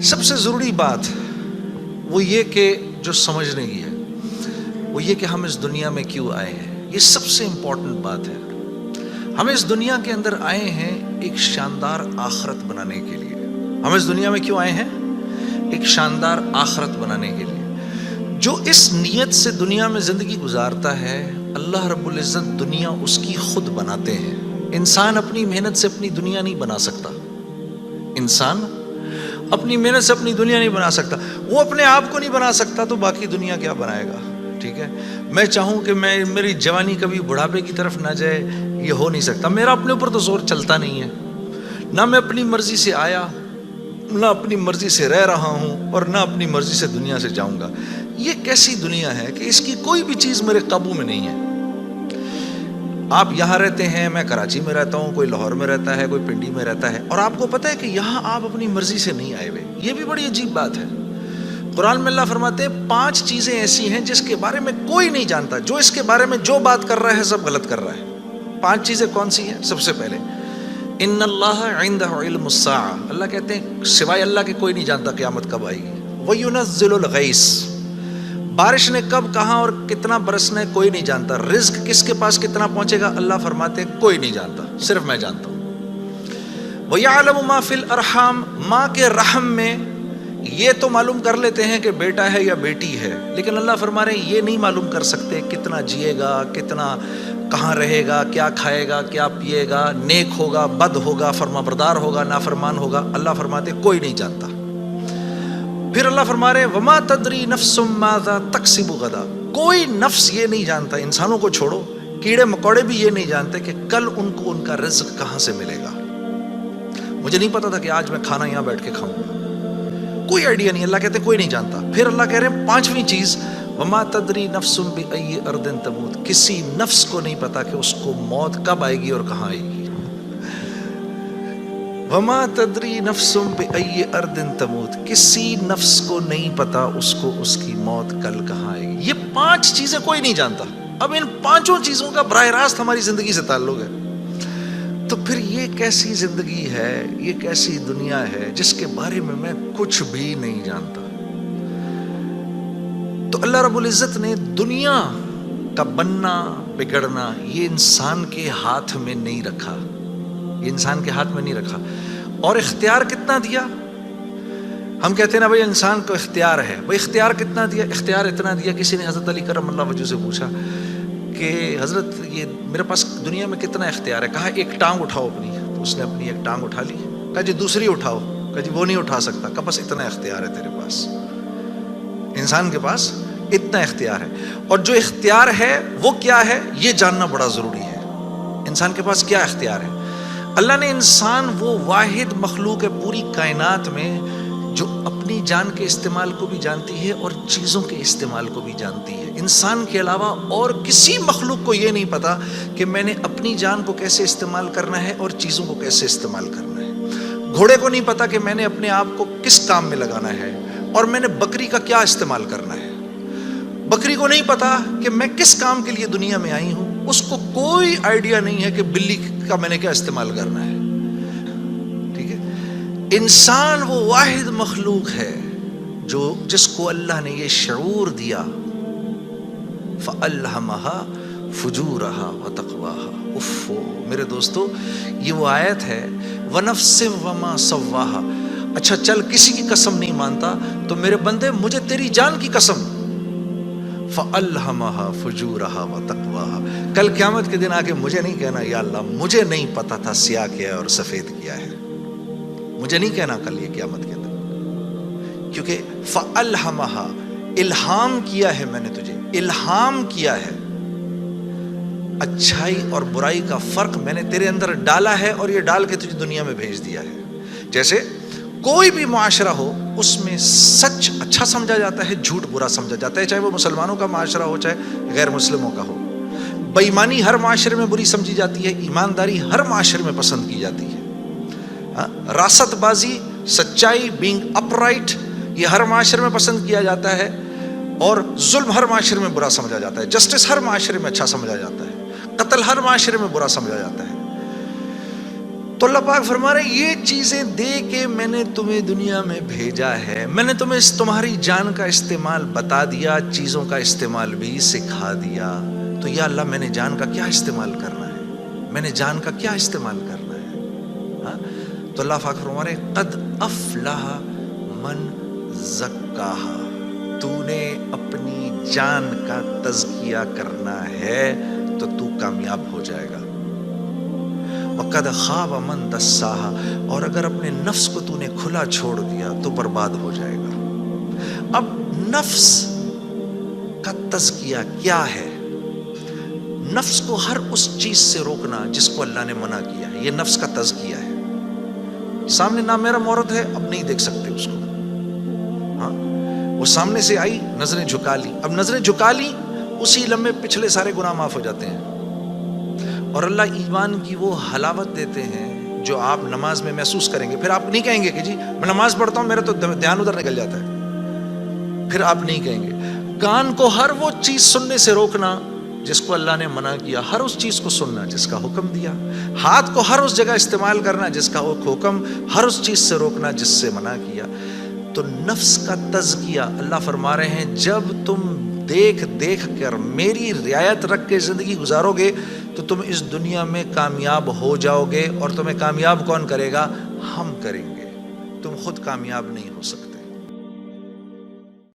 سب سے ضروری بات وہ یہ کہ جو سمجھنے کی ہے وہ یہ کہ ہم اس دنیا میں کیوں آئے ہیں. یہ سب سے امپورٹنٹ بات ہے. ہم اس دنیا کے اندر آئے ہیں ایک شاندار آخرت بنانے کے لیے. ہم اس دنیا میں کیوں آئے ہیں؟ ایک شاندار آخرت بنانے کے لیے. جو اس نیت سے دنیا میں زندگی گزارتا ہے اللہ رب العزت دنیا اس کی خود بناتے ہیں. انسان اپنی محنت سے اپنی دنیا نہیں بنا سکتا. انسان اپنی محنت سے اپنی دنیا نہیں بنا سکتا. وہ اپنے آپ کو نہیں بنا سکتا تو باقی دنیا کیا بنائے گا؟ ٹھیک ہے، میں چاہوں کہ میری جوانی کبھی بڑھاپے کی طرف نہ جائے، یہ ہو نہیں سکتا. میرا اپنے اوپر تو زور چلتا نہیں ہے. نہ میں اپنی مرضی سے آیا، نہ اپنی مرضی سے رہ رہا ہوں، اور نہ اپنی مرضی سے دنیا سے جاؤں گا. یہ کیسی دنیا ہے کہ اس کی کوئی بھی چیز میرے قابو میں نہیں ہے. آپ یہاں رہتے ہیں، میں کراچی میں رہتا ہوں، کوئی لاہور میں رہتا ہے، کوئی پنڈی میں رہتا ہے، اور آپ کو پتہ ہے کہ یہاں آپ اپنی مرضی سے نہیں آئے ہوئے. یہ بھی بڑی عجیب بات ہے. قرآن میں اللہ فرماتے ہیں 5 چیزیں ایسی ہیں جس کے بارے میں کوئی نہیں جانتا. جو اس کے بارے میں جو بات کر رہا ہے سب غلط کر رہا ہے. 5 چیزیں کون سی ہیں؟ سب سے پہلے ان اللہ عندہ علم الساعہ. اللہ کہتے ہیں سوائے اللہ کے کوئی نہیں جانتا قیامت کب آئے گی. وَيُنَزِّلُ الْغَيْثَ. بارش نے کب، کہاں اور کتنا برسنا ہے کوئی نہیں جانتا. رزق کس کے پاس کتنا پہنچے گا اللہ فرماتے ہیں کوئی نہیں جانتا، صرف میں جانتا ہوں. وَيَعْلَمُ مَا فِي الْأَرْحَامِ. ماں کے رحم میں یہ تو معلوم کر لیتے ہیں کہ بیٹا ہے یا بیٹی ہے، لیکن اللہ فرما رہے ہیں یہ نہیں معلوم کر سکتے کتنا جیے گا، کتنا کہاں رہے گا، کیا کھائے گا، کیا پیے گا، نیک ہوگا، بد ہوگا، فرما بردار ہوگا، نافرمان ہوگا. اللہ فرماتے کوئی نہیں جانتا. پھر اللہ فرما رہے وما تدری نفس ماذا تکسب غدا. کوئی نفس یہ نہیں جانتا، انسانوں کو چھوڑو، کیڑے مکوڑے بھی یہ نہیں جانتے کہ کل ان کو ان کا رزق کہاں سے ملے گا. مجھے نہیں پتا تھا کہ آج میں کھانا یہاں بیٹھ کے کھاؤں گا، کوئی آئیڈیا نہیں. اللہ کہتے ہیں کوئی نہیں جانتا. پھر اللہ کہہ رہے ہیں 5ویں چیز وما تدری نفس بأی ارض تموت. کسی نفس کو نہیں پتا کہ اس کو موت کب آئے گی اور کہاں آئے گی. وما تدری نفس بأی ارض تموت. کسی نفس کو نہیں پتا اس کو اس کی موت کل کہاں آئے گی. یہ 5 چیزیں کوئی نہیں جانتا. اب ان 5 چیزوں کا براہ راست ہماری زندگی سے تعلق ہے. تو پھر یہ کیسی زندگی ہے، یہ کیسی دنیا ہے جس کے بارے میں کچھ بھی نہیں جانتا. تو اللہ رب العزت نے دنیا کا بننا بگڑنا یہ انسان کے ہاتھ میں نہیں رکھا. یہ انسان کے ہاتھ میں نہیں رکھا. اور اختیار کتنا دیا؟ ہم کہتے ہیں نا بھائی انسان کو اختیار ہے. بھائی اختیار کتنا دیا؟ اختیار اتنا دیا. کسی نے حضرت علی کرم اللہ وجہ سے پوچھا کہ حضرت یہ میرے پاس دنیا میں کتنا اختیار ہے؟ کہا ایک ٹانگ اٹھاؤ اپنی. تو اس نے اپنی ایک ٹانگ اٹھا لی. کہا جی دوسری اٹھاؤ. کہا جی وہ نہیں اٹھا سکتا. کہا بس اتنا اختیار ہے تیرے پاس. انسان کے پاس اتنا اختیار ہے. اور جو اختیار ہے وہ کیا ہے یہ جاننا بڑا ضروری ہے. انسان کے پاس کیا اختیار ہے؟ اللہ نے انسان وہ واحد مخلوق ہے پوری کائنات میں جو اپنی جان کے استعمال کو بھی جانتی ہے اور چیزوں کے استعمال کو بھی جانتی ہے. انسان کے علاوہ اور کسی مخلوق کو یہ نہیں پتا کہ میں نے اپنی جان کو کیسے استعمال کرنا ہے اور چیزوں کو کیسے استعمال کرنا ہے. گھوڑے کو نہیں پتا کہ میں نے اپنے آپ کو کس کام میں لگانا ہے اور میں نے بکری کا کیا استعمال کرنا ہے. بکری کو نہیں پتا کہ میں کس کام کے لیے دنیا میں آئی ہوں. اس کو کوئی آئیڈیا نہیں ہے کہ بلی کا میں نے کیا استعمال کرنا ہے. ٹھیک ہے. انسان وہ واحد مخلوق ہے جس کو اللہ نے یہ شعور دیا فَأَلْهَمَهَا فُجُورَهَا وَتَقْوَاهَا. اف میرے دوستو یہ وہ آیت ہے وَنَفْسٍ وَمَا سَوَّاهَا. اچھا چل کسی کی قسم نہیں مانتا تو میرے بندے مجھے تیری جان کی قسم. فَأَلْهَمَهَا فُجُورَهَا وَتَقْوَاهَا. کل قیامت کے دن آ کے مجھے نہیں کہنا یا اللہ مجھے نہیں پتا تھا سیاہ کیا ہے اور سفید کیا ہے. مجھے نہیں کہنا کل یہ قیامت کے دن، کیونکہ فَأَلْهَمَهَا الہام کیا ہے. میں نے تجھے الہام کیا ہے. اچھائی اور برائی کا فرق میں نے تیرے اندر ڈالا ہے اور یہ ڈال کے تجھے دنیا میں بھیج دیا ہے. جیسے کوئی بھی معاشرہ ہو اس میں سچ اچھا سمجھا جاتا ہے، جھوٹ برا سمجھا جاتا ہے، چاہے وہ مسلمانوں کا معاشرہ ہو چاہے غیر مسلموں کا ہو. بے ایمانی ہر معاشرے میں بری سمجھی جاتی ہے، ایمانداری ہر معاشرے میں پسند کی جاتی ہے. راست بازی، سچائی، بینگ اپ رائٹ یہ ہر معاشرے میں پسند کیا جاتا ہے، اور ظلم ہر معاشرے میں برا سمجھا جاتا ہے. جسٹس ہر معاشرے میں اچھا سمجھا جاتا ہے، قتل ہر معاشرے میں برا سمجھا جاتا ہے. تو اللہ پاک فرما رہے یہ چیزیں دے کے میں نے تمہیں دنیا میں بھیجا ہے، میں نے تمہیں تمہاری جان کا استعمال بتا دیا، چیزوں کا استعمال بھی سکھا دیا. تو یا اللہ میں نے جان کا کیا استعمال کرنا ہے، میں نے جان کا کیا استعمال کرنا ہے؟ ہاں؟ تو اللہ پاک فرما رہے قد افلح من زکاہا، تو نے اپنی جان کا تزکیہ کرنا ہے تو تو کامیاب ہو جائے گا. وقد خاب من دساہا، اور اگر اپنے نفس کو تو نے کھلا چھوڑ دیا تو برباد ہو جائے گا. اب نفس کا تزکیہ کیا ہے؟ نفس کو ہر اس چیز سے روکنا جس کو اللہ نے منع کیا ہے، یہ نفس کا تزکیہ ہے. سامنے نامیرا عورت ہے، اب نہیں دیکھ سکتے اس کو. ہاں وہ سامنے سے آئی، نظریں جھکا لی، اب نظریں جھکا لی اسی لمحے پچھلے سارے گناہ معاف ہو جاتے ہیں. اور اللہ ایمان کی وہ حلاوت دیتے ہیں جو آپ نماز میں محسوس کریں گے. پھر آپ نہیں کہیں گے کہ جی میں نماز پڑھتا ہوں میرا تو دھیان ادھر نکل جاتا ہے. پھر آپ نہیں کہیں گے. کان کو ہر وہ چیز سننے سے روکنا جس کو اللہ نے منع کیا، ہر اس چیز کو سننا جس کا حکم دیا. ہاتھ کو ہر اس جگہ استعمال کرنا جس کا حکم، ہر اس چیز سے روکنا جس سے منع کیا. تو نفس کا تزکیہ اللہ فرما رہے ہیں جب تم دیکھ دیکھ کر میری رعایت رکھ کے زندگی گزارو گے تو تم اس دنیا میں کامیاب ہو جاؤ گے. اور تمہیں کامیاب کون کرے گا؟ ہم کریں گے. تم خود کامیاب نہیں ہو سکتے.